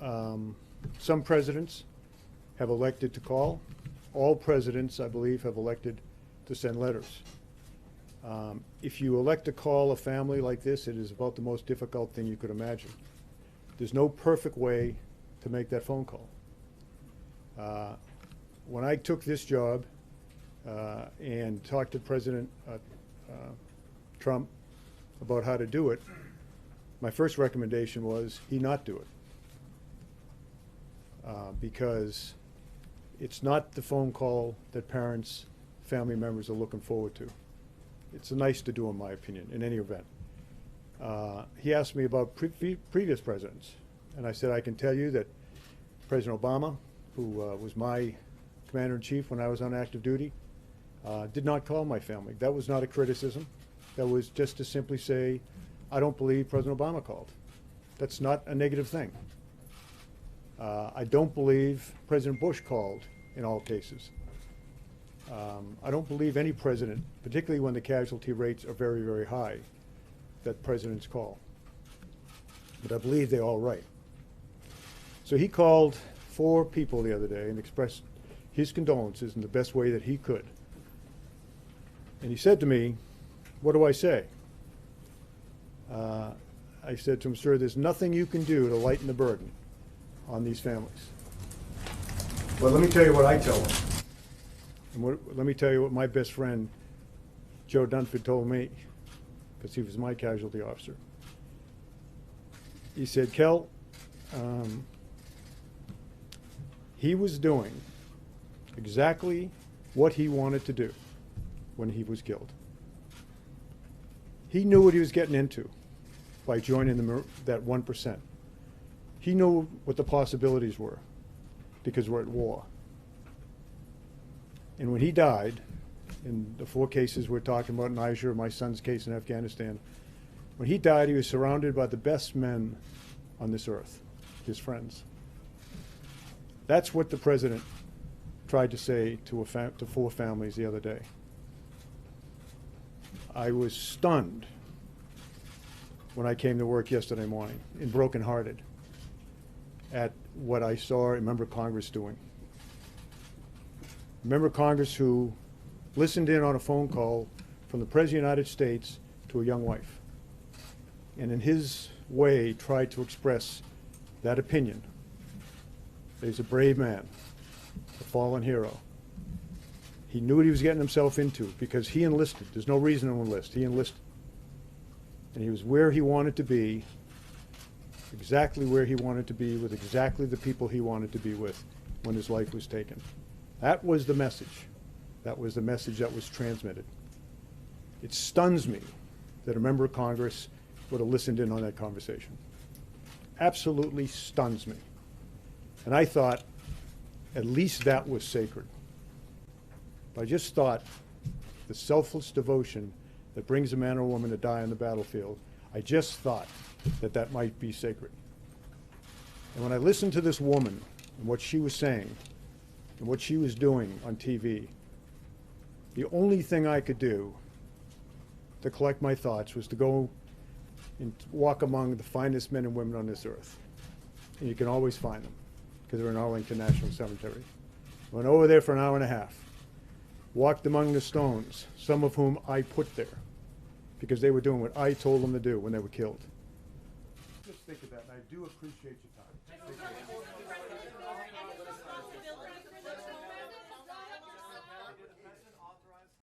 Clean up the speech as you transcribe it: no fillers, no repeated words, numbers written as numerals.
Some presidents have elected to call. All presidents, I believe, have elected to send letters. If you elect to call a family like this, it is about the most difficult thing you could imagine. There's no perfect way to make that phone call. When I took this job and talked to President Trump about how to do it, my first recommendation was he not do it. Because it's not the phone call that parents, family members are looking forward to. It's nice to do, in my opinion, in any event. He asked me about previous presidents, and I said, I can tell you that President Obama, who was my commander-in-chief when I was on active duty, did not call my family. That was not a criticism. That was just to simply say, I don't believe President Obama called. That's not a negative thing. I don't believe President Bush called in all cases. I don't believe any president, particularly when the casualty rates are very, very high, that presidents call. But I believe they're all right. So he called 4 people the other day and expressed his condolences in the best way that he could. And he said to me, what do I say? I said to him, sir, there's nothing you can do to lighten the burden on these families. But let me tell you what I tell them. And let me tell you what my best friend, Joe Dunford, told me, because he was my casualty officer. He said, Kel, he was doing exactly what he wanted to do when he was killed. He knew what he was getting into by joining that 1%. He knew what the possibilities were because we're at war. And when he died, in the 4 cases we're talking about, Niger, my son's case in Afghanistan, when he died, he was surrounded by the best men on this earth, his friends. That's what the president tried to say to 4 families the other day. I was stunned when I came to work yesterday morning and brokenhearted at what I saw a member of Congress doing. A member of Congress who listened in on a phone call from the President of the United States to a young wife, and in his way tried to express that opinion. He's a brave man, a fallen hero. He knew what he was getting himself into because he enlisted. There's no reason to enlist. He enlisted. And he was where he wanted to be, exactly where he wanted to be, with exactly the people he wanted to be with when his life was taken. That was the message. That was the message that was transmitted. It stuns me that a member of Congress would have listened in on that conversation. Absolutely stuns me. And I thought, at least that was sacred. But I just thought the selfless devotion that brings a man or woman to die on the battlefield, I just thought that that might be sacred. And when I listened to this woman and what she was saying and what she was doing on TV, the only thing I could do to collect my thoughts was to go and walk among the finest men and women on this earth. And you can always find them because they're in Arlington National Cemetery. Went over there for an hour and a half. Walked among the stones, some of whom I put there because they were doing what I told them to do when they were killed. Just think of that, and I do appreciate your time.